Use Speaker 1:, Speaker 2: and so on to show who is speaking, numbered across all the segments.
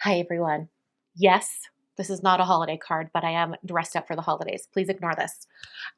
Speaker 1: Hi, everyone. Yes, this is not a holiday card, but I am dressed up for the holidays. Please ignore this.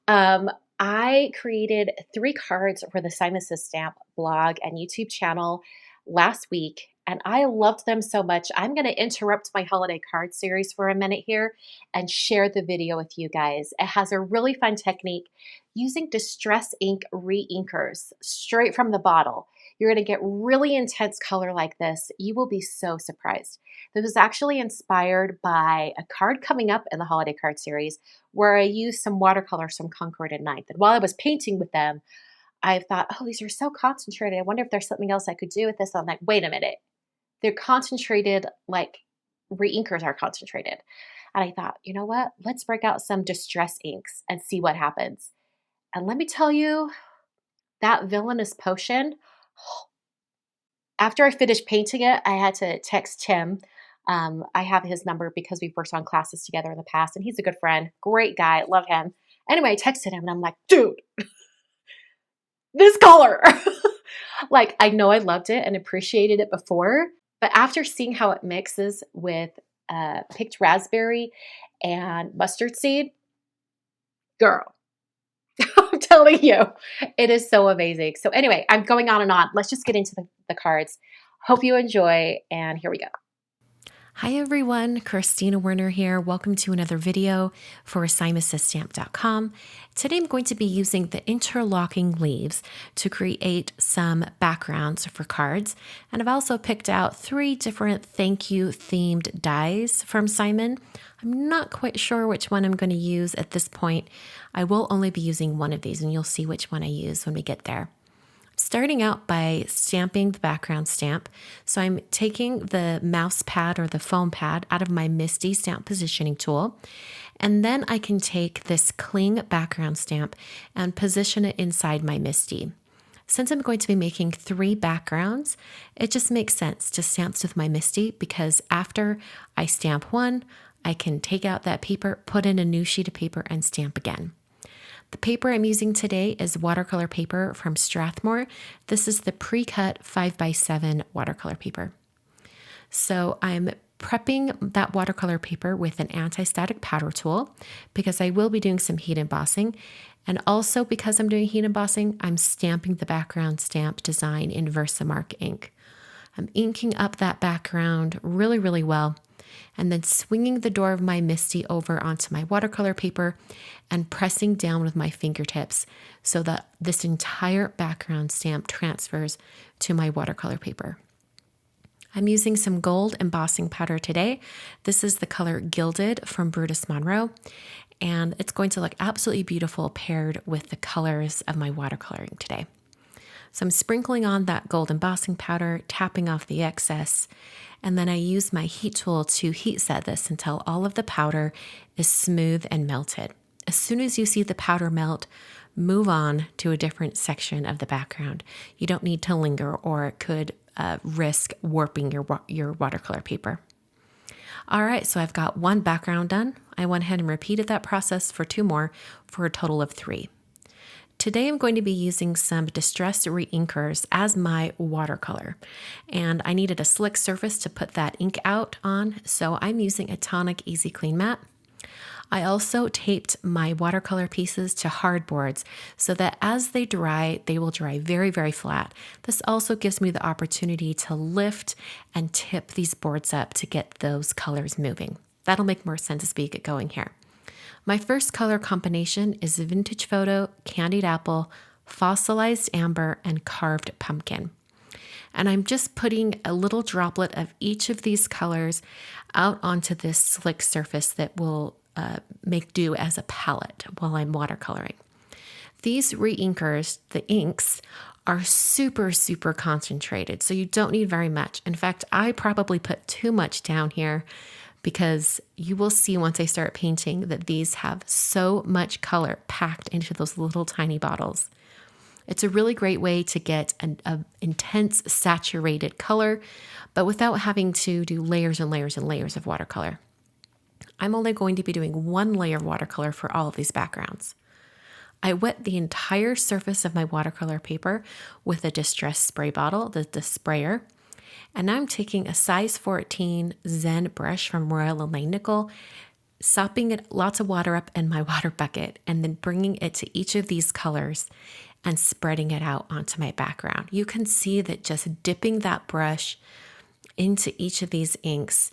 Speaker 1: Um, I created 3 cards for the Simon Says Stamp blog and YouTube channel last week, and I loved them so much. I'm going to interrupt my holiday card series for a minute here and share the video with you guys. It has a really fun technique using Distress Ink re-inkers straight from the bottle. You're going to get really intense color like this. You will be so surprised. This was actually inspired by a card coming up in the holiday card series where I used some watercolors from Concord and Ninth. And while I was painting with them, I thought, oh, these are so concentrated. I wonder if there's something else I could do with this. I'm like, wait a minute. They're concentrated like re-inkers are concentrated. And I thought, you know what? Let's break out some distress inks and see what happens. And let me tell you, that villainous potion, after I finished painting it, I had to text Tim. I have his number because we've worked on classes together in the past, and he's a good friend, great guy, love him. Anyway, I texted him and I'm like, dude, this color. Like, I know I loved it and appreciated it before, but after seeing how it mixes with picked raspberry and mustard seed, girl, I'm telling you, it is so amazing. So, anyway, I'm going on and on. Let's just get into the cards. Hope you enjoy, and here we go.
Speaker 2: Hi everyone, Christina Werner here. Welcome to another video for SimonsSaysStamp.com. Today I'm going to be using the interlocking leaves to create some backgrounds for cards. And I've also picked out 3 different thank you themed dies from Simon. I'm not quite sure which one I'm going to use at this point. I will only be using one of these and you'll see which one I use when we get there. Starting out by stamping the background stamp. So I'm taking the mouse pad or the foam pad out of my MISTI stamp positioning tool. And then I can take this cling background stamp and position it inside my MISTI. Since I'm going to be making 3 backgrounds, it just makes sense to stamp with my MISTI because after I stamp one, I can take out that paper, put in a new sheet of paper, and stamp again. The paper I'm using today is watercolor paper from Strathmore. This is the pre-cut 5x7 watercolor paper. So I'm prepping that watercolor paper with an anti-static powder tool because I will be doing some heat embossing. And also because I'm doing heat embossing, I'm stamping the background stamp design in Versamark ink. I'm inking up that background really, really well, and then swinging the door of my MISTI over onto my watercolor paper and pressing down with my fingertips so that this entire background stamp transfers to my watercolor paper. I'm using some gold embossing powder today. This is the color Gilded from Brutus Monroe, and it's going to look absolutely beautiful paired with the colors of my watercoloring today. So I'm sprinkling on that gold embossing powder, tapping off the excess, and then I use my heat tool to heat set this until all of the powder is smooth and melted. As soon as you see the powder melt, move on to a different section of the background. You don't need to linger or it could risk warping your watercolor paper. All right, so I've got 1 background done. I went ahead and repeated that process for 2 more for a total of 3. Today I'm going to be using some Distress re-inkers as my watercolor, and I needed a slick surface to put that ink out on, so I'm using a Tonic Easy Clean mat. I also taped my watercolor pieces to hardboards so that as they dry, they will dry very, very flat. This also gives me the opportunity to lift and tip these boards up to get those colors moving. That'll make more sense as we get going here. My first color combination is Vintage Photo, Candied Apple, Fossilized Amber, and Carved Pumpkin. And I'm just putting a little droplet of each of these colors out onto this slick surface that will make do as a palette while I'm watercoloring. These re-inkers, the inks, are super, super concentrated, so you don't need very much. In fact, I probably put too much down here because you will see once I start painting that these have so much color packed into those little tiny bottles. It's a really great way to get an intense saturated color, but without having to do layers and layers and layers of watercolor. I'm only going to be doing 1 layer of watercolor for all of these backgrounds. I wet the entire surface of my watercolor paper with a Distress spray bottle, the sprayer, And now I'm taking a size 14 Zen brush from Royal LA Nickel, sopping it lots of water up in my water bucket, and then bringing it to each of these colors and spreading it out onto my background. You can see that just dipping that brush into each of these inks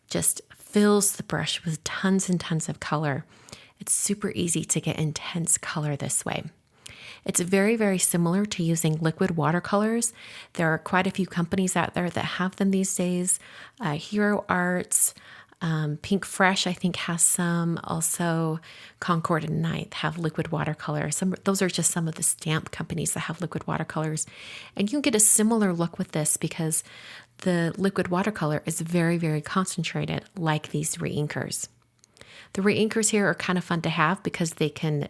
Speaker 2: just fills the brush with tons and tons of color. It's super easy to get intense color this way. It's very, very similar to using liquid watercolors. There are quite a few companies out there that have them these days. Hero Arts, Pink Fresh, I think, has some. Also, Concord and Ninth have liquid watercolors. Those are just some of the stamp companies that have liquid watercolors. And you can get a similar look with this because the liquid watercolor is very, very concentrated, like these reinkers. The reinkers here are kind of fun to have because they can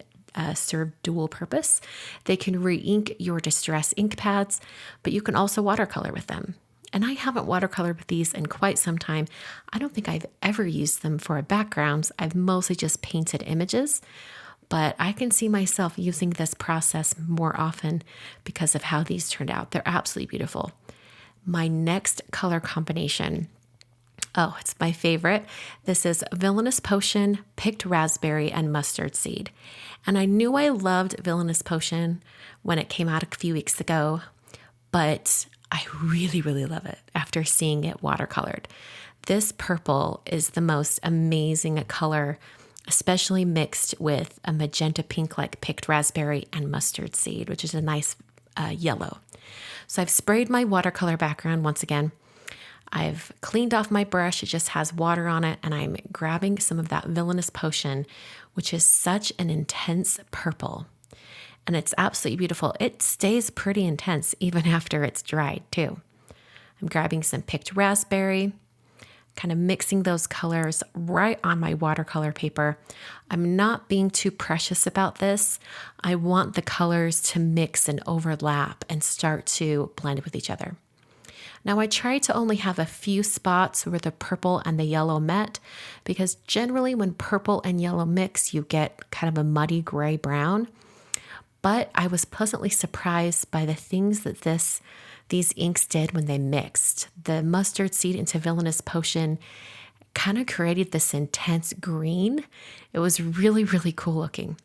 Speaker 2: serve dual purpose. They can re-ink your distress ink pads, but you can also watercolor with them. And I haven't watercolored with these in quite some time. I don't think I've ever used them for backgrounds. I've mostly just painted images, but I can see myself using this process more often because of how these turned out. They're absolutely beautiful. My next color combination, oh, it's my favorite. This is Villainous Potion, Picked Raspberry, and Mustard Seed. And I knew I loved Villainous Potion when it came out a few weeks ago, but I really, really love it after seeing it watercolored. This purple is the most amazing color, especially mixed with a magenta pink like Picked Raspberry and Mustard Seed, which is a nice yellow. So I've sprayed my watercolor background once again. I've cleaned off my brush. It just has water on it. And I'm grabbing some of that Villainous Potion, which is such an intense purple. And it's absolutely beautiful. It stays pretty intense even after it's dried too. I'm grabbing some Picked Raspberry, kind of mixing those colors right on my watercolor paper. I'm not being too precious about this. I want the colors to mix and overlap and start to blend with each other. Now I try to only have a few spots where the purple and the yellow met because generally when purple and yellow mix, you get kind of a muddy gray brown. But I was pleasantly surprised by the things that these inks did when they mixed. The Mustard Seed into Villainous Potion kind of created this intense green. It was really, really cool looking.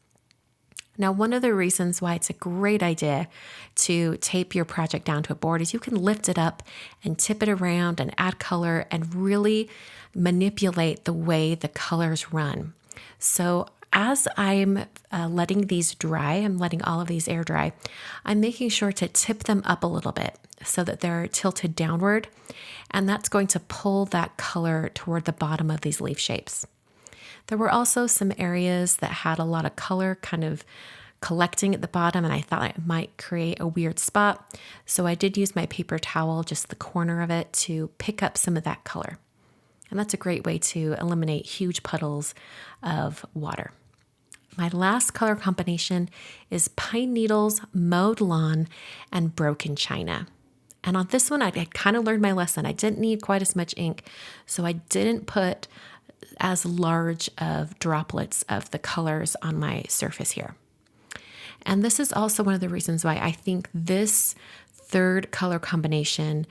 Speaker 2: Now, one of the reasons why it's a great idea to tape your project down to a board is you can lift it up and tip it around and add color and really manipulate the way the colors run. So as I'm letting these dry, I'm letting all of these air dry, I'm making sure to tip them up a little bit so that they're tilted downward, and that's going to pull that color toward the bottom of these leaf shapes. There were also some areas that had a lot of color kind of collecting at the bottom, and I thought it might create a weird spot. So I did use my paper towel, just the corner of it, to pick up some of that color. And that's a great way to eliminate huge puddles of water. My last color combination is Pine Needles, Mowed Lawn, and Broken China. And on this one, I kind of learned my lesson. I didn't need quite as much ink, so I didn't put as large of droplets of the colors on my surface here. And this is also one of the reasons why I think this third color combination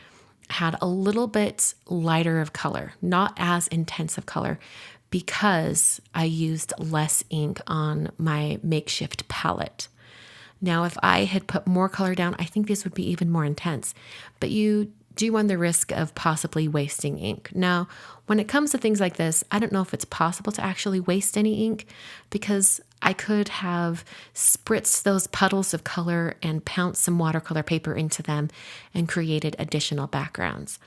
Speaker 2: had a little bit lighter of color, not as intense of color, because I used less ink on my makeshift palette. Now, if I had put more color down, I think this would be even more intense, but you do run the risk of possibly wasting ink. Now, when it comes to things like this, I don't know if it's possible to actually waste any ink because I could have spritzed those puddles of color and pounced some watercolor paper into them and created additional backgrounds.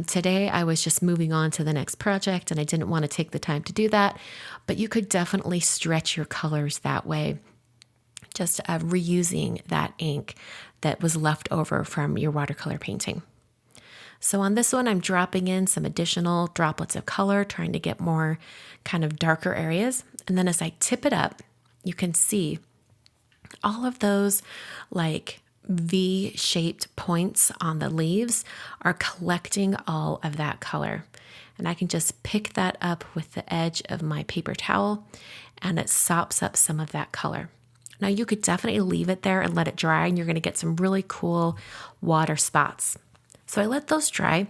Speaker 2: Today, I was just moving on to the next project and I didn't want to take the time to do that, but you could definitely stretch your colors that way, just reusing that ink that was left over from your watercolor painting. So on this one, I'm dropping in some additional droplets of color, trying to get more kind of darker areas. And then as I tip it up, you can see all of those like V-shaped points on the leaves are collecting all of that color. And I can just pick that up with the edge of my paper towel and it sops up some of that color. Now you could definitely leave it there and let it dry and you're going to get some really cool water spots. So I let those dry.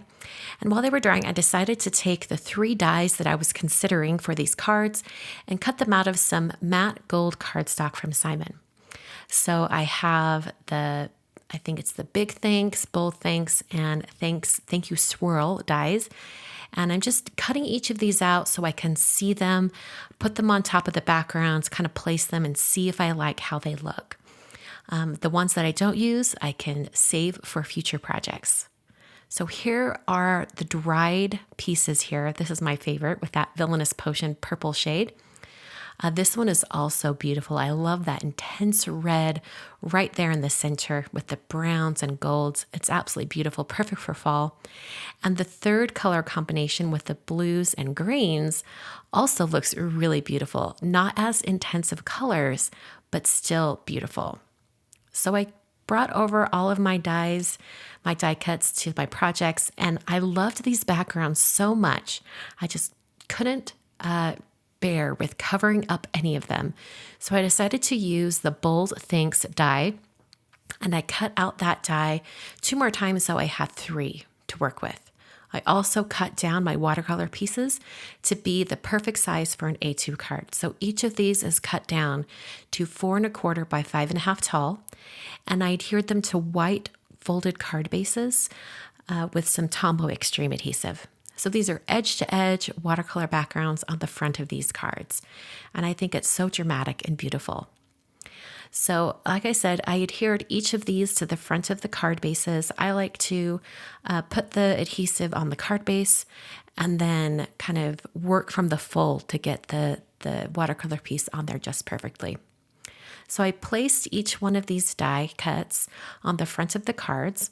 Speaker 2: And while they were drying, I decided to take the 3 dies that I was considering for these cards and cut them out of some matte gold cardstock from Simon. So I have I think it's the Big Thanks, Bold Thanks, and Thank You Swirl dies. And I'm just cutting each of these out so I can see them, put them on top of the backgrounds, kind of place them and see if I like how they look. The ones that I don't use, I can save for future projects. So here are the dried pieces here. This is my favorite with that Villainous Potion purple shade. This one is also beautiful. I love that intense red right there in the center with the browns and golds. It's absolutely beautiful, perfect for fall. And the third color combination with the blues and greens also looks really beautiful. Not as intense of colors, but still beautiful. So I brought over all of my dies, my die cuts to my projects, and I loved these backgrounds so much. I just couldn't bear with covering up any of them. So I decided to use the Bold Thanks die, and I cut out that die 2 more times, so I had 3 to work with. I also cut down my watercolor pieces to be the perfect size for an A2 card. So each of these is cut down to 4 1/4 by 5 1/2 tall, and I adhered them to white folded card bases with some Tombow Extreme adhesive. So these are edge-to-edge watercolor backgrounds on the front of these cards, and I think it's so dramatic and beautiful. So like I said, I adhered each of these to the front of the card bases. I like to put the adhesive on the card base and then kind of work from the fold to get the watercolor piece on there just perfectly. So I placed each one of these die cuts on the front of the cards,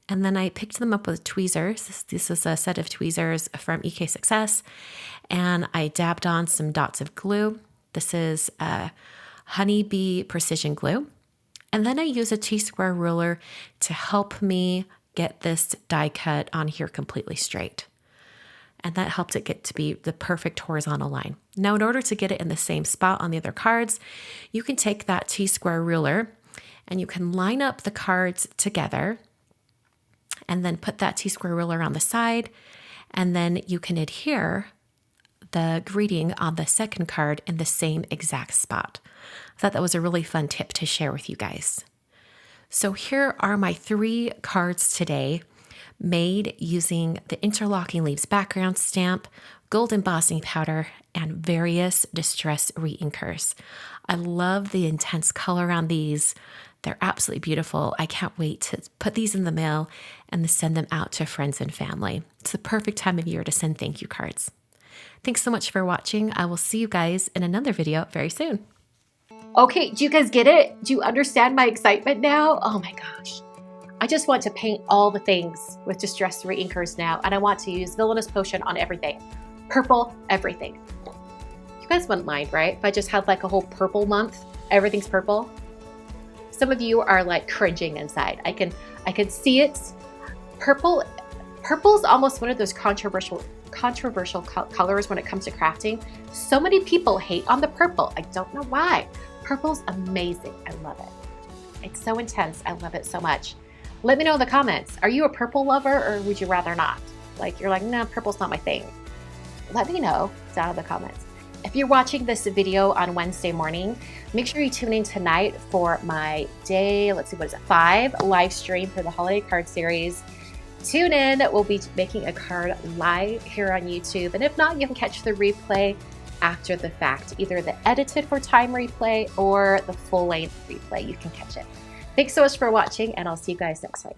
Speaker 2: and then I picked them up with tweezers. This is a set of tweezers from EK Success, and I dabbed on some dots of glue. This is Honeybee Precision Glue. And then I use a T-square ruler to help me get this die cut on here completely straight. And that helped it get to be the perfect horizontal line. Now, in order to get it in the same spot on the other cards, you can take that T-square ruler and you can line up the cards together and then put that T-square ruler on the side, and then you can adhere the greeting on the second card in the same exact spot. I thought that was a really fun tip to share with you guys. So here are my 3 cards today, made using the Interlocking Leaves background stamp, gold embossing powder, and various distress reinkers. I love the intense color on these. They're absolutely beautiful. I can't wait to put these in the mail and to send them out to friends and family. It's the perfect time of year to send thank you cards. Thanks so much for watching. I will see you guys in another video very soon.
Speaker 1: Okay, do you guys get it? Do you understand my excitement now? Oh my gosh. I just want to paint all the things with Distress Reinkers now, and I want to use Villainous Potion on everything. Purple, everything. You guys wouldn't mind, right? If I just had like a whole purple month, everything's purple. Some of you are like cringing inside. I can see it. Purple's almost one of those controversial colors when it comes to crafting. So many people hate on the purple. I don't know why. Purple's amazing. I love it. It's so intense. I love it so much. Let me know in the comments. Are you a purple lover, or would you rather not? Like, you're like, no, purple's not my thing. Let me know down in the comments. If you're watching this video on Wednesday morning, make sure you tune in tonight for my day, let's see, what is it, 5 live stream for the holiday card series. Tune in. We'll be making a card live here on YouTube. And if not, you can catch the replay after the fact, either the edited for time replay or the full length replay. You can catch it. Thanks so much for watching, and I'll see you guys next time.